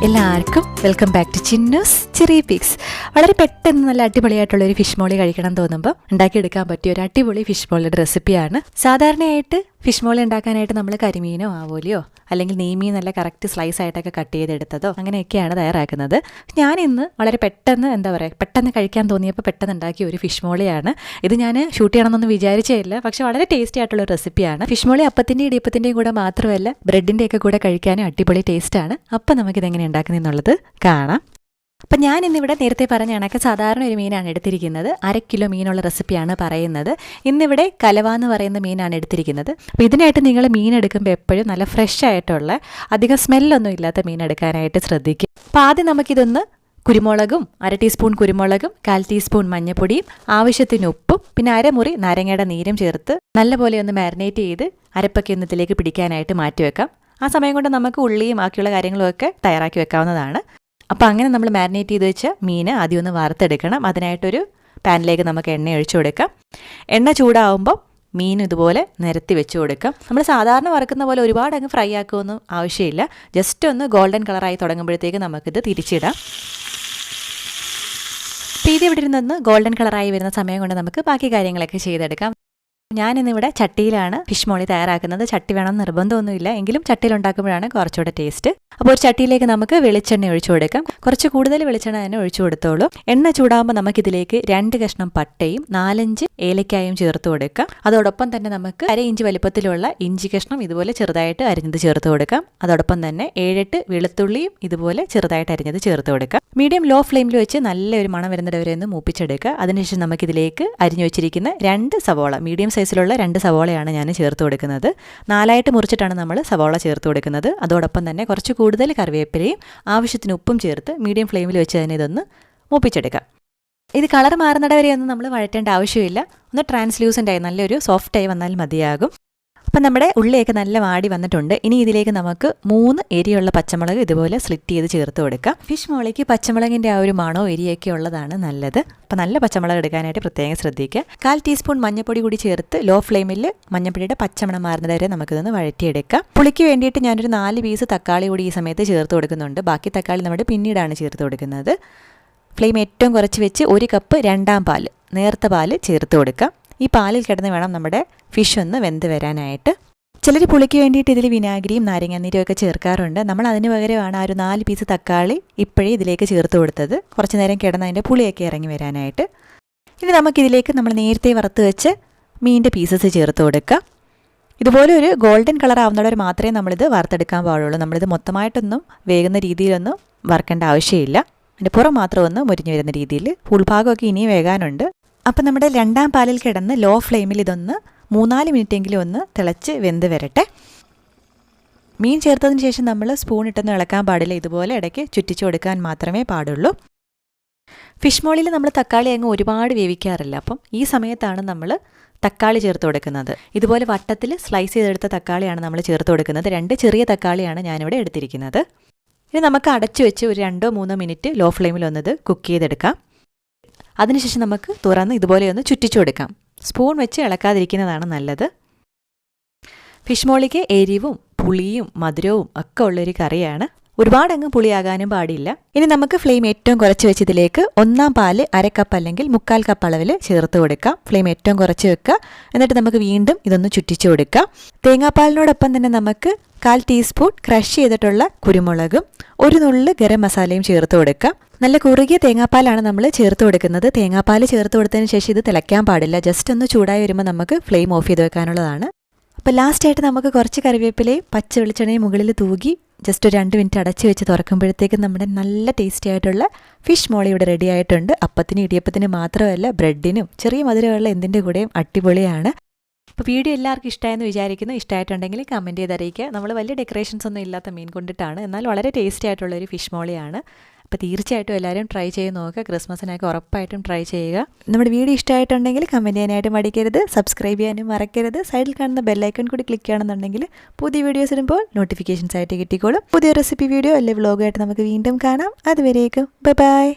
എല്ലാവർക്കും welcome back to Chinnoos ചെറിയപിക്സ്. വളരെ പെട്ടെന്ന് നല്ല അടിപൊളിയായിട്ടുള്ളൊരു ഫിഷ് മോളി കഴിക്കണം തോന്നുമ്പോൾ ഉണ്ടാക്കിയെടുക്കാൻ പറ്റിയ ഒരു അടിപൊളി ഫിഷ് മോളിയുടെ റെസിപ്പിയാണ്. സാധാരണയായിട്ട് ഫിഷ് മോളി ഉണ്ടാക്കാനായിട്ട് നമ്മൾ കരിമീനോ ആവോലിയോ അല്ലെങ്കിൽ നെയ്മീൻ നല്ല കറക്റ്റ് സ്ലൈസ് ആയിട്ടൊക്കെ കട്ട് ചെയ്തെടുത്തതോ അങ്ങനെയൊക്കെയാണ് തയ്യാറാക്കുന്നത്. ഞാനിന്ന് വളരെ പെട്ടെന്ന് കഴിക്കാൻ തോന്നിയപ്പോൾ പെട്ടെന്ന് ഉണ്ടാക്കിയ ഒരു ഫിഷ് മോളിയാണ് ഇത്. ഞാൻ ഷൂട്ട് ചെയ്യണമെന്നൊന്നും വിചാരിച്ചേയില്ല, പക്ഷേ വളരെ ടേസ്റ്റി ആയിട്ടുള്ള ഒരു റെസിപ്പിയാണ്. ഫിഷ് മോളി അപ്പത്തിൻ്റെയും ഇടിയപ്പത്തിൻ്റെയും കൂടെ മാത്രമല്ല ബ്രെഡിൻ്റെയൊക്കെ കൂടെ കഴിക്കാനും അടിപൊളി ടേസ്റ്റാണ്. അപ്പം നമുക്കിതെങ്ങനെ ഉണ്ടാക്കുന്നതെന്നുള്ളത് കാണാം. അപ്പം ഞാൻ ഇന്നിവിടെ നേരത്തെ പറഞ്ഞ കണക്ക് സാധാരണ ഒരു മീനാണ് എടുത്തിരിക്കുന്നത്. 1/2 കിലോ മീനുള്ള റെസിപ്പിയാണ് പറയുന്നത്. ഇന്നിവിടെ കലവ എന്ന് പറയുന്ന മീനാണ് എടുത്തിരിക്കുന്നത്. അപ്പോൾ ഇതിനായിട്ട് നിങ്ങൾ മീൻ എടുക്കുമ്പോൾ എപ്പോഴും നല്ല ഫ്രഷ് ആയിട്ടുള്ള അധികം സ്മെല്ലൊന്നും ഇല്ലാത്ത മീൻ എടുക്കാനായിട്ട് ശ്രദ്ധിക്കും. അപ്പോൾ ആദ്യം നമുക്കിതൊന്ന് കുരുമുളകും 1/2 ടീസ്പൂൺ കുരുമുളകും 1/4 ടീസ്പൂൺ മഞ്ഞൾപ്പൊടിയും ആവശ്യത്തിന് ഉപ്പും പിന്നെ 1 മുറി നാരങ്ങയുടെ നീരും ചേർത്ത് നല്ലപോലെ ഒന്ന് മാരിനേറ്റ് ചെയ്ത് അരപ്പൊക്കെ ഒന്ന് ഇതിലേക്ക് പിടിക്കാനായിട്ട് മാറ്റി വെക്കാം. ആ സമയം കൊണ്ട് നമുക്ക് ഉള്ളിയും ബാക്കിയുള്ള കാര്യങ്ങളുമൊക്കെ തയ്യാറാക്കി വെക്കാവുന്നതാണ്. അപ്പോൾ അങ്ങനെ നമ്മൾ മാരിനേറ്റ് ചെയ്ത് വെച്ച മീൻ ആദ്യം ഒന്ന് വറുത്തെടുക്കണം. അതിനായിട്ടൊരു പാനിലേക്ക് നമുക്ക് എണ്ണ ഒഴിച്ചു കൊടുക്കാം. എണ്ണ ചൂടാവുമ്പോൾ മീൻ ഇതുപോലെ നിരത്തി വെച്ച് കൊടുക്കാം. നമ്മൾ സാധാരണ വറുക്കുന്ന പോലെ ഒരുപാട് അങ്ങ് ഫ്രൈ ആക്കുമൊന്നും ആവശ്യമില്ല. ജസ്റ്റ് ഒന്ന് ഗോൾഡൻ കളറായി തുടങ്ങുമ്പോഴത്തേക്ക് നമുക്കിത് തിരിച്ചിടാം. അപ്പോൾ ഇത് ഇവിടെ ഇരുന്നൊന്ന് ഗോൾഡൻ കളറായി വരുന്ന സമയം കൊണ്ട് നമുക്ക് ബാക്കി കാര്യങ്ങളൊക്കെ ചെയ്തെടുക്കാം. ഞാനിന്നിവിടെ ചട്ടിയിലാണ് ഫിഷ് മോളി തയ്യാറാക്കുന്നത്. ചട്ടി വേണം നിർബന്ധമൊന്നുമില്ല, എങ്കിലും ചട്ടിയിൽ ഉണ്ടാക്കുമ്പോഴാണ് കുറച്ചുകൂടെ ടേസ്റ്റ്. അപ്പോൾ ഒരു ചട്ടിയിലേക്ക് നമുക്ക് വെളിച്ചെണ്ണ ഒഴിച്ചു കൊടുക്കാം. കുറച്ച് കൂടുതൽ വെളിച്ചെണ്ണ തന്നെ ഒഴിച്ചു കൊടുത്തോളൂ. എണ്ണ ചൂടാകുമ്പോൾ നമുക്കിതിലേക്ക് 2 കഷ്ണം പട്ടയും 4-5 ഏലക്കായും ചേർത്ത് കൊടുക്കാം. അതോടൊപ്പം തന്നെ നമുക്ക് 1/2 ഇഞ്ച് വലിപ്പത്തിലുള്ള ഇഞ്ചി കഷ്ണം ഇതുപോലെ ചെറുതായിട്ട് അരിഞ്ഞത് ചേർത്ത് കൊടുക്കാം. അതോടൊപ്പം തന്നെ 7-8 വെളുത്തുള്ളിയും ഇതുപോലെ ചെറുതായിട്ട് അരിഞ്ഞത് ചേർത്ത് കൊടുക്കാം. മീഡിയം ലോ ഫ്ലെയിമിൽ വെച്ച് നല്ലൊരു മണം വരുന്നവരെ ഒന്ന് മൂപ്പിച്ചെടുക്കുക. അതിനുശേഷം നമുക്കിതിലേക്ക് അരിഞ്ഞു വെച്ചിരിക്കുന്ന 2 സവോള, മീഡിയം സൈസിലുള്ള 2 സവോളയാണ് ഞാൻ ചേർത്ത് കൊടുക്കുന്നത്. 4ആയിട്ട് മുറിച്ചിട്ടാണ് നമ്മൾ സവോള ചേർത്ത് കൊടുക്കുന്നത്. അതോടൊപ്പം തന്നെ കുറച്ച് കൂടുതൽ കറിവേപ്പിലയും ആവശ്യത്തിന് ഉപ്പും ചേർത്ത് മീഡിയം ഫ്ലെയിമിൽ വെച്ച് തന്നെ ഇതൊന്ന് മൂപ്പിച്ചെടുക്കാം. ഇത് കളർ മാറുന്നിട വരെയൊന്നും നമ്മൾ വഴറ്റേണ്ട ആവശ്യമില്ല. ഒന്ന് ട്രാൻസ്ലൂസൻ്റായി നല്ലൊരു സോഫ്റ്റായി വന്നാൽ മതിയാകും. അപ്പം നമ്മുടെ ഉള്ളിയൊക്കെ നല്ല വാടി വന്നിട്ടുണ്ട്. ഇനി ഇതിലേക്ക് നമുക്ക് 3 എരിയുള്ള പച്ചമുളക് ഇതുപോലെ സ്ലിറ്റ് ചെയ്ത് ചേർത്ത് കൊടുക്കാം. ഫിഷ് മോളിക്ക് പച്ചമുളകിൻ്റെ ആ ഒരു മണോ എരിയൊക്കെ ഉള്ളതാണ് നല്ലത്. അപ്പം നല്ല പച്ചമുളക് എടുക്കാനായിട്ട് പ്രത്യേകം ശ്രദ്ധിക്കുക. 1/4 ടീസ്പൂൺ മഞ്ഞൾപ്പൊടി കൂടി ചേർത്ത് ലോ ഫ്ലെയിമിൽ മഞ്ഞൾപ്പൊടിയുടെ പച്ചമണം മാറുന്നത് വരെ നമുക്കിതൊന്ന് വഴറ്റിയെടുക്കാം. പുളിക്ക് വേണ്ടിയിട്ട് ഞാനൊരു 4 പീസ് തക്കാളി കൂടി ഈ സമയത്ത് ചേർത്ത് കൊടുക്കുന്നുണ്ട്. ബാക്കി തക്കാളി നമ്മുടെ പിന്നീടാണ് ചേർത്ത് കൊടുക്കുന്നത്. ഫ്ലെയിം ഏറ്റവും കുറച്ച് വെച്ച് 1 കപ്പ് 2-ാം പാൽ, നേർത്ത പാൽ ചേർത്ത് കൊടുക്കാം. ഈ പാലിൽ കിടന്ന് വേണം നമ്മുടെ ഫിഷ് ഒന്ന് വെന്ത് വരാനായിട്ട്. ചിലർ പുളിക്ക് വേണ്ടിയിട്ട് ഇതിൽ വിനാഗിരിയും നാരങ്ങാനീരും ഒക്കെ ചേർക്കാറുണ്ട്. നമ്മൾ അതിന് പകരമാണ് ആ ഒരു 4 പീസ് തക്കാളി ഇപ്പോഴേ ഇതിലേക്ക് ചേർത്ത് കൊടുത്തത്, കുറച്ച് നേരം കിടന്ന് അതിൻ്റെ പുളിയൊക്കെ ഇറങ്ങി വരാനായിട്ട്. ഇനി നമുക്കിതിലേക്ക് നമ്മൾ നേരത്തെ വറുത്ത് വെച്ച് മീനിൻ്റെ പീസസ് ചേർത്ത് കൊടുക്കാം. ഇതുപോലെ ഒരു ഗോൾഡൻ കളർ ആവുന്നവരെ മാത്രമേ നമ്മളിത് വറുത്തെടുക്കാൻ പാടുള്ളൂ. നമ്മളിത് മൊത്തമായിട്ടൊന്നും വേകുന്ന രീതിയിലൊന്നും വറുക്കേണ്ട ആവശ്യമില്ല. അതിൻ്റെ പുറം മാത്രം ഒന്ന് മുരിഞ്ഞു വരുന്ന രീതിയിൽ. ഉൾഭാഗമൊക്കെ ഇനിയും വേകാനുണ്ട്. അപ്പം നമ്മുടെ 2-ാം പാലിൽ കിടന്ന് ലോ ഫ്ലെയിമിൽ ഇതൊന്ന് 3-4 മിനിറ്റെങ്കിലും ഒന്ന് തിളച്ച് വെന്ത് വരട്ടെ. മീൻ ചേർത്തതിന് ശേഷം നമ്മൾ സ്പൂൺ ഇട്ടൊന്നും ഇളക്കാൻ പാടില്ല. ഇതുപോലെ ഇടയ്ക്ക് ചുറ്റിച്ചു കൊടുക്കാൻ മാത്രമേ പാടുള്ളൂ. ഫിഷ് മോളിയിൽ നമ്മൾ തക്കാളി അങ്ങ് ഒരുപാട് വേവിക്കാറില്ല. അപ്പം ഈ സമയത്താണ് നമ്മൾ തക്കാളി ചേർത്ത് കൊടുക്കുന്നത്. ഇതുപോലെ വട്ടത്തിൽ സ്ലൈസ് ചെയ്തെടുത്ത തക്കാളിയാണ് നമ്മൾ ചേർത്ത് കൊടുക്കുന്നത്. 2 ചെറിയ തക്കാളിയാണ് ഞാനിവിടെ എടുത്തിരിക്കുന്നത്. ഇനി നമുക്ക് അടച്ചു വെച്ച് ഒരു 2-3 മിനിറ്റ് ലോ ഫ്ലെയിമിൽ ഒന്നത് കുക്ക് ചെയ്തെടുക്കാം. അതിനുശേഷം നമുക്ക് തുറന്ന് ഇതുപോലെ ഒന്ന് ചുറ്റിച്ചു കൊടുക്കാം. സ്പൂൺ വെച്ച് ഇളക്കാതിരിക്കുന്നതാണ് നല്ലത്. ഫിഷ് മോളിക്ക് എരിവും പുളിയും മധുരവും ഒക്കെ ഉള്ളൊരു കറിയാണ്. ഒരുപാടങ്ങ് പുളിയാകാനും പാടില്ല. ഇനി നമുക്ക് ഫ്ലെയിം ഏറ്റവും കുറച്ച് വെച്ച് ഇതിലേക്ക് 1-ാം പാല് 1/2 കപ്പ് അല്ലെങ്കിൽ 1/4 കപ്പ് അളവിൽ ചേർത്ത് കൊടുക്കാം. ഫ്ലെയിം ഏറ്റവും കുറച്ച് വെക്കുക. എന്നിട്ട് നമുക്ക് വീണ്ടും ഇതൊന്ന് ചുറ്റിച്ചു കൊടുക്കാം. തേങ്ങാപ്പാലിനോടൊപ്പം തന്നെ നമുക്ക് 1/4 ടീസ്പൂൺ ക്രഷ് ചെയ്തിട്ടുള്ള കുരുമുളകും 1 നുള്ള് ഗരം മസാലയും ചേർത്ത് കൊടുക്കാം. നല്ല കുറുകിയ തേങ്ങാപ്പാലാണ് നമ്മൾ ചേർത്ത് കൊടുക്കുന്നത്. തേങ്ങാപ്പാൽ ചേർത്ത് കൊടുത്തതിന് ശേഷം ഇത് തിളയ്ക്കാൻ പാടില്ല. ജസ്റ്റ് ഒന്ന് ചൂടായി വരുമ്പോൾ നമുക്ക് ഫ്ലെയിം ഓഫ് ചെയ്ത് വെക്കാനുള്ളതാണ്. അപ്പോൾ ലാസ്റ്റായിട്ട് നമുക്ക് കുറച്ച് കറിവേപ്പിലയും പച്ച വെളിച്ചെണ്ണയും മുകളിൽ തൂകി ജസ്റ്റ് ഒരു 2 മിനിറ്റ് അടച്ച് വെച്ച് തുറക്കുമ്പോഴത്തേക്കും നമ്മുടെ നല്ല ടേസ്റ്റി ആയിട്ടുള്ള ഫിഷ് മോളി ഇവിടെ റെഡി ആയിട്ടുണ്ട്. അപ്പത്തിനും ഇടിയപ്പത്തിനും മാത്രമല്ല ബ്രെഡിനും ചെറിയ മധുരമുള്ള എന്തിൻ്റെ കൂടെയും അടിപൊളിയാണ്. അപ്പോൾ വീഡിയോ എല്ലാവർക്കും ഇഷ്ടമായെന്ന് വിചാരിക്കുന്നു. ഇഷ്ടമായിട്ടുണ്ടെങ്കിൽ കമൻറ്റ് ചെയ്ത് അറിയിക്കുക. നമ്മൾ വലിയ ഡെക്കറേഷൻസ് ഒന്നും ഇല്ലാത്ത മീൻ കൊണ്ടിട്ടാണ്, എന്നാൽ വളരെ ടേസ്റ്റി ആയിട്ടുള്ളൊരു ഫിഷ് മോളിയാണ്. അപ്പോൾ തീർച്ചയായിട്ടും എല്ലാവരും ട്രൈ ചെയ്ത് നോക്കുക. ക്രിസ്മസിനൊക്കെ ഉറപ്പായിട്ടും ട്രൈ ചെയ്യുക. നമ്മുടെ വീഡിയോ ഇഷ്ടമായിട്ടുണ്ടെങ്കിൽ കമൻറ്റ് ചെയ്യാനായിട്ട് മടിക്കരുത്. സബ്സ്ക്രൈബ് ചെയ്യാനും മറക്കരുത്. സൈഡിൽ കാണുന്ന ബെല്ലൈക്കൺ കൂടി ക്ലിക്ക് ചെയ്യണമെന്നുണ്ടെങ്കിൽ പുതിയ വീഡിയോസ് ഇടുമ്പോൾ നോട്ടിഫിക്കേഷൻസ് ആയിട്ട് കിട്ടിക്കോളും. പുതിയ റെസിപ്പി വീഡിയോ അല്ലെങ്കിൽ വ്ലോഗായിട്ട് നമുക്ക് വീണ്ടും കാണാം. അതുവരേക്കും ബൈ ബൈ.